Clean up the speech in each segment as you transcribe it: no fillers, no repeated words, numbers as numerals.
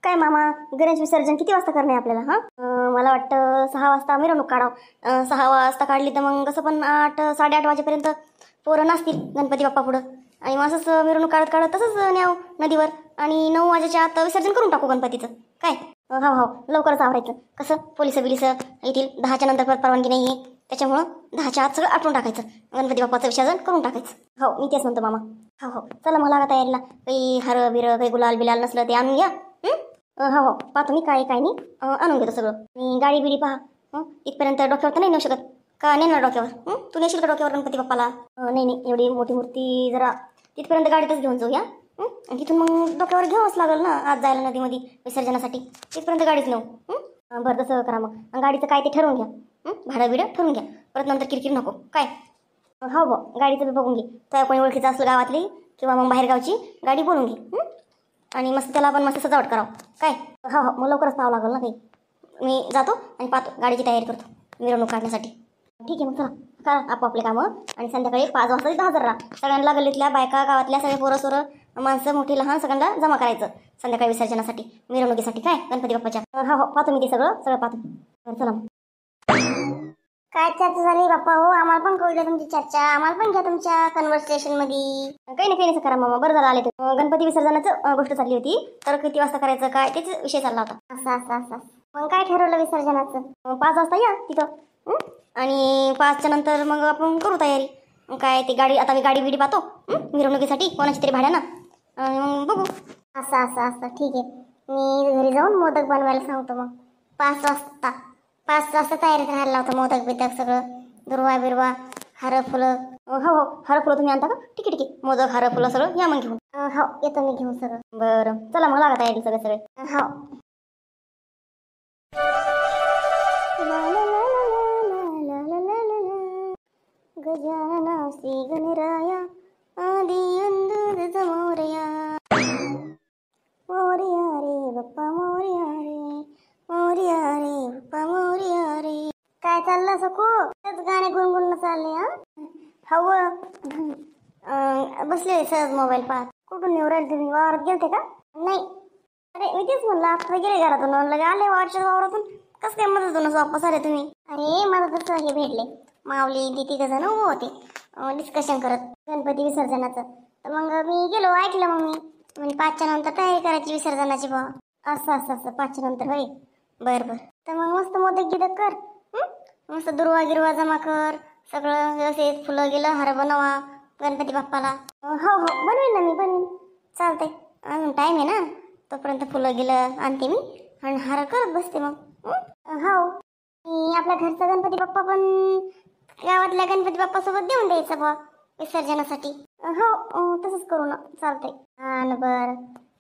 काय मामा, गणेश विसर्जन किती वाजता करणे आपल्याला? मला वाटतं 6 वाजता मिरवणूक काढावं. 6 वाजता काढली तर मग कसं पण 8 साडेआठ वाजेपर्यंत पोरं नसतील गणपती बाप्पा पुढं, आणि मग असंच मिरवणूक काढत काढत तसंच न्याव नदीवर, आणि 9 वाजेच्या आत विसर्जन करून टाकू गणपतीचं. काय? हो हो, लवकरच आवरायचं. कसं पोलिस बिलिस येतील, 10च्या नंतर परत परवानगी नाही आहे, त्याच्यामुळं 10च्या आत सगळं आटवून टाकायचं, गणपती बाप्पाचं विसर्जन करून टाकायचं. हो, मी तेच म्हणतो मामा. हो हो, चला मग लागा तयारीला. काही हार बिरं, काही गुलाल बिलाल नसलं ते आणून घ्या. हो हो, पाहतो मी काय काय नाही, आणून घेतो सगळं. आणि गाडी बिडी पहा. इथपर्यंत डोक्यावर तर नाही नेऊ शकत का? नेणार डोक्यावर? तू नेशील का डोक्यावर गणपती बाप्पाला? नाही नाही, एवढी मोठी मूर्ती जरा तिथपर्यंत गाडीतच घेऊन जाऊ या. आणि तिथून मग डोक्यावर घ्यावंच लागेल ना आज जायला नदीमध्ये विसर्जनासाठी. तिथपर्यंत गाडीच नेऊ. बरं, तसं करा मग. गाडीचं काय ते ठरवून घ्या. भाडं बिडं ठरवून घ्या, परत नंतर किरकिर नको. काय? हो हो, गाडीचं बी बघून घे. तर कोणी ओळखीचं असलं गावातली किंवा मग बाहेरगावची गाडी बोलून घे. आणि मस्त त्याला आपण मस्त सजावट करावं. काय? हो हो, मग लवकरच पाहावं लागेल ना काही. मी जातो आणि पाहतो, गाडीची तयारी करतो मिरवणूक काढण्यासाठी. ठीक आहे, मग चला करा आपापले कामं. आणि संध्याकाळी 5 वाजता तिथं हजर राहा. सगळ्यांना गल्लीतल्या बायका, गावातल्या सगळे पोरं सोरं, माणसं मोठी लहान सगळ्यांना जमा करायचं संध्याकाळी विसर्जनासाठी, मिरवणुकीसाठी. काय? गणपती बाप्पाच्या. हो हो, पाहतो मी ते सगळं पाहतो. चला मग. काय चर्चा झाली बाप्पा? हो, आम्हाला पण कळलं तुमची चर्चा. आम्हाला पण घ्या तुमच्या कन्व्हर्सेशन मध्ये. काही नाही काही नाही करा मामा, बरं झालं आले. गणपती विसर्जनाचं गोष्ट चालली होती, तर किती वाजता करायचं काय त्याच विषय चालला होता. असं मग काय ठरवलं विसर्जनाचं? 5 वाजता या तिथं. आणि 5च्या नंतर मग आपण करू तयारी. काय ते गाडी, आता मी गाडी बिडी पाहतो मिरवणुकीसाठी कोणाची तरी भाड्यानं, आणि मग बघू. असं ठीक आहे. मी घरी जाऊन मोदक बनवायला सांगतो मग. 5 वाजता तयारीत राहायला लावतो. मोदक बिदक सगळं, दुर्वा बिरवा, हार फुलं. हो हो, हार फुलं तुम्ही आणता का? ठीक आहे. मोदक हार फुलं सगळं या मग घेऊन. हो, येतो मी घेऊन सगळं. बरं, चला मग लागा तयारी सगळे. हो. गजानना श्री गणराया आदि अंदुज मोरया, मोरया रे बाप्पा मोरया रे, मोरया रे बाप्पा मोरया रे. काय चाललं सकू? तेच गाणे गुणगुण चालले. हवं बसले सहज मोबाईल पाहत. कुठून येऊ राहिले तुम्ही? वावरात गेलते का? नाही. अरे मी तेच म्हणलं, आता गेले घरातून, लगे आले वावरातून. कसं काय मदतूनच वापस आले तुम्ही? अरे मला तसं हे भेटले, माऊली तिथे जण उभं होते डिस्कशन करत गणपती विसर्जनाचं. तर मग मी गेलो, ऐकलं. मग मी म्हणजे 5च्या नंतर तयारी करायची विसर्जनाची बा. असं 5च्या नंतर होय. बरं. तर मग मस्त मोदक गिदक कर. मस्त दुर्वा गिरवा जमा कर, सगळं व्यवस्थित. फुलं गेलं, हार बनवा गणपती बाप्पाला. हो बनवेन ना मी, बनवेन. चालतंय, अजून टाईम आहे ना, तोपर्यंत फुलं गेलं आणते मी आणि हार करत बसते मग. हो, आपल्या घरचा गणपती बाप्पा पण गावातल्या गणपती बाप्पा सोबत देऊन द्यायचं बा विसर्जनासाठी. हो, तसंच करू ना, चालतंय. बरं,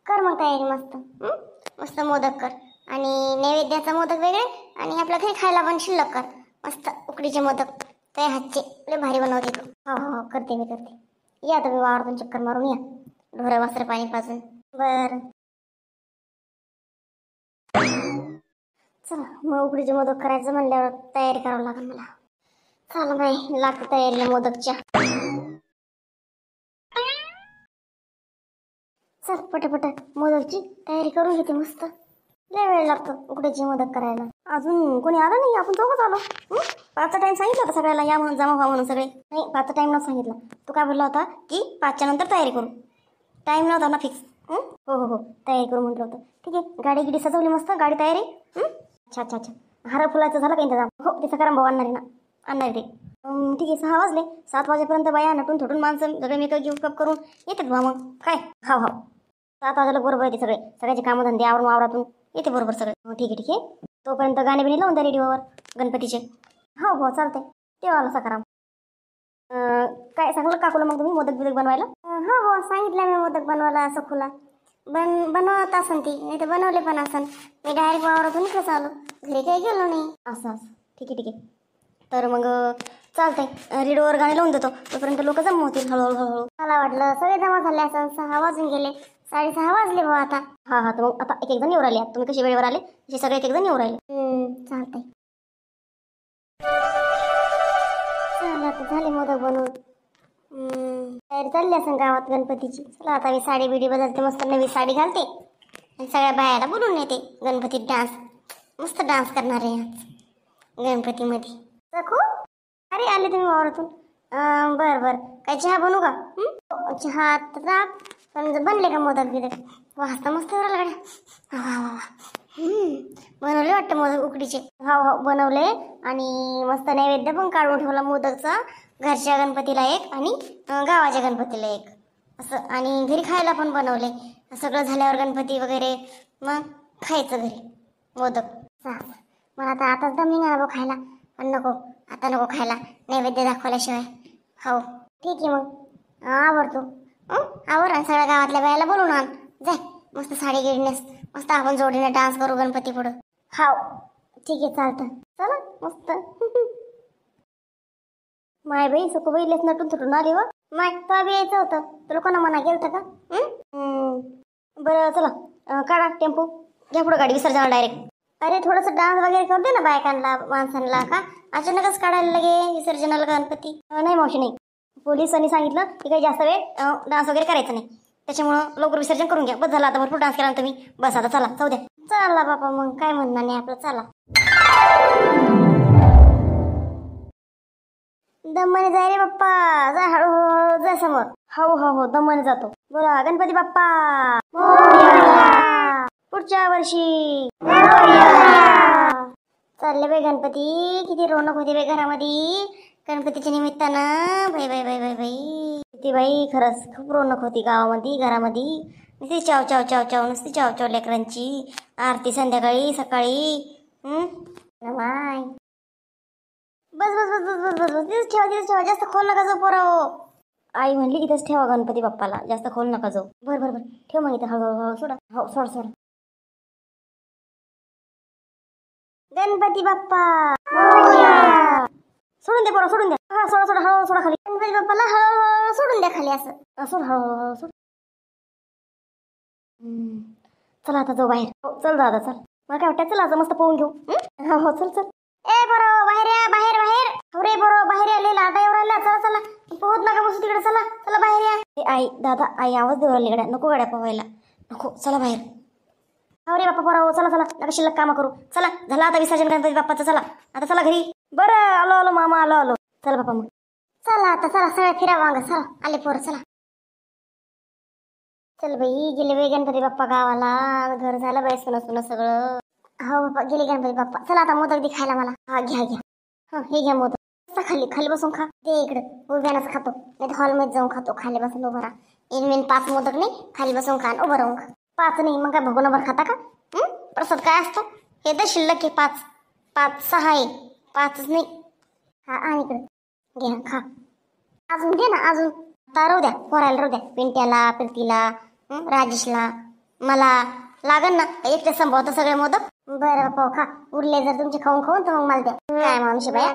कर मग तयारी मस्त. मस्त मोदक कर, आणि नैवेद्याचा मोदक वेगळे, आणि आपल्या घरी खायला पण शिल्लक कर. मस्त उकडीचे मोदक त्या हातचे लय भारी बनवते तू. हो करते मी. या तुम्ही वावरातून चक्कर मारून या, ढोरं वस्त्र पाणी पाजून. बरं, चला मग. उकडीचे मोदक करायचं म्हणल्यावर तयारी करावं लागेल मला. चला बाई, लागते तयारीला मोदकच्या. चल पटापट मोदकची तयारी करून घेते मस्त. लय वेळ लागतो उकडीचे मोदक करायला. अजून कोणी आलं नाही, आपण दोघंच आलो. 5चा टाइम सांगितला होता सगळ्याला या म्हणून, जमा व्हा म्हणून सगळे. नाही, 5चा टाइम नव्हता सांगितला. तू काय बोलला होता की 5च्या नंतर तयारी करू? टाइम नव्हता ना फिक्स. हो तयारी करू म्हटलं होतं. ठीक आहे, गाडी गिडी सजवली मस्त, गाडी तयारी. अच्छा. हार फुलाचं झालं का इंतजाम? हो, ते सकाराम भाऊ आणणार ते. ठीक आहे, 6 वाजले. 7 वाजेपर्यंत बाया नटून थोडून माणसं सगळे मेकअप गिफ्ट करून येतात बा मग. काय? हो 7 वाजायला बरोबर येते सगळ्याचे कामं धंदे आवरून वावरातून येते बरोबर सगळे. ठीक आहे. तोपर्यंत गाणे बिणी लावून द्या रेडिओवर गणपतीचे. हो चालतंय. तेव्हा आला सकाराम. काय सांगलं काकूला मग तुम्ही मोदक बिदक बनवायला? हो सांगितलं मी मोदक बनवायला सखूला. बनवत असन ती, नाही तर बनवले पण असन. मी डायरेक्ट वावरातून इकडंच आलो, घरी काही गेलो नाही. असं ठीक आहे. तर मग चालतंय, रेडिओवर गाणे लावून देतो, तोपर्यंत लोक जमा होतील हळूहळू. मला वाटलं सगळे जमा झाले असं. 6 वाजून गेले, 6:30 वाजले भाऊ आता. हा तर मग आता एक जण येऊ राहिले. तुम्ही कशी वेळेवर आले तसे सगळे एक जण येऊ राहिले. चालतंय. चला आता झाले मोदक बनवून. तयारी चालली असं गावात गणपतीची. चला आता मी साडी बिडी बदलते, मस्त नवी साडी घालते आणि सगळ्या बायाला बोलून येते गणपतीत डान्स. मस्त डान्स करणार आहे आज गणपतीमध्ये. सखू, अरे आले तुम्ही वावरातून. बरं बरं, काय चहा बनवू का? चहा तर पण बनले का मोदक बिदक? वाजता मस्त करायला गाड्या. वा वा वा. बनवले वाटतं मोदक उकडीचे. हो हो बनवले. आणि मस्त नैवेद्य पण काढून ठेवला मोदकचा. घरच्या गणपतीला एक आणि गावाच्या गणपतीला एक असं. आणि घरी खायला पण बनवले. सगळं झाल्यावर गणपती वगैरे मग खायचं घरी मोदक. मला आता आताच दम निघाला बघ खायला. पण नको, आता नको खायला नैवेद्य दाखवल्याशिवाय. हो ठीक आहे मग आवडतो. आवर आणि सगळ्या गावातल्या बायाला बोलून आण. जाय मस्त साडी गिडनेस, मस्त आपण जोडीने डान्स करू गणपती पुढं. हाव ठीक आहे चालतं. चला मस्त. माय बाई सखूबाई लेस नटून थुटून आली व. माय तो बी यायचं होतं, तुला कोणा मना केलं का? बरं चला काढा टेम्पो, घ्या पुढं गाडी विसर्जन डायरेक्ट. अरे थोडंसं डान्स वगैरे करू दे ना बायकांना माणसांना. का अचानकच काढायला लगे विसर्जनाला गणपती? नाही मावशी नाही, पोलिसांनी सांगितलं की काही जास्त वेळ डान्स वगैरे करायचं नाही, त्याच्यामुळं लवकर विसर्जन करून घ्या. बस झाला आता, भरपूर डान्स केला ना तुम्ही. बस आता चला जाऊ द्या. चला बापा मग काय म्हणणार नाही आपलं. चला दमाने जाय रे बाप्पा, जा हळूहळू जा समोर. हो हो हो दमाने जातो. बोला गणपती बाप्पा मोरया. पुढच्या वर्षी चालले बाई गणपती. किती रौनक होती बाई घरामध्ये गणपतीच्या निमित्तानं. बाई बाई बाई बाई बाई किती बाई, खरंच खूप रौनक होती गावामध्ये घरामध्ये. नुसती चाव चाव चाव चाव, नुसती चाव चाव लेकरांची. आरती संध्याकाळी सकाळी. माय बस बस बस बस बस बस बस तिथेच ठेवा, तिथेच ठेवा. जास्त खोल नका जाऊ पोराओ. आई म्हणली तिथेच ठेवा गणपती बाप्पाला, जास्त खोल नका जाऊ. बरं बरं बरं ठेव मग इथं. हळूहळू सोडा. हो सोड सोड. गणपती बाप्पा मोरया. सोडून द्या पोरा, सोडून द्या. हा सोडा सोडा, हळूहळू सोडा खाली. गणपती बाप्पाला हळूहळू सोडून द्या खाली. असं सोड, हळूहळू सोड. चला आता जाऊ बाहेर. हो चल दादा चल. मला काय वाटतं, चला आता मस्त पोहून घेऊ. हो हो चल चल. ए बरो बाहेर या, बाहेर बाहेर. अरे बरो बाहेर आले, लाटा येऊ राहिला. चला चला पोहत नका बसू तिकडे. चला चला बाहेर या. ए आई दादा, आई आवाज देऊ राहिली गड्या. नको गड्या पोहायला नको. चला बाहेर. अरे बाप्पा पोरा चला चला, नका शिल्लक कामं करू. चला झाला आता विसर्जन गणपती बाप्पाचं. चला आता चला घरी. बरं आलो आलो मामा, आलो आलो. चला बाप्पा मग चला आता. चला सगळ्या फिरा वांग. चला आले पोरं चला. चल बाई गेले बाई गणपती बाप्पा गावाला. घर झालं बाई सुन सुन सगळं. हो बाप्पा गेले गणपती बाप्पा. चला आता मोदक दे खायला मला. हा घ्या घ्या. हा हे घ्या मोदक. खाली खाली बसून खा. ते इकडे उभ्यानच खातो, नाही हॉलमध्ये जाऊन खातो. खाली बसून उभं राहा. इन 5 मोदक नाही, खाली बसून खा, उभं राहून खा. 5 नाही मग काय भगोनभर खाता का? प्रसाद काय असतो हे तर शिल्लक आहे. 5 6 आहे, 5च नाही. हा आणि इकडे घ्या खा. अजून दे ना अजून. आता राहू द्या पोरायला, राहू द्या. पिंट्याला, प्रीतीला, राजेशला, मला लागन ना. एकटे संभवतं सगळे मोदक. बरं बाप्पा खा. उरले जर तुमचे खाऊन खाऊन तर मग मला द्या. काय माणूस बाया.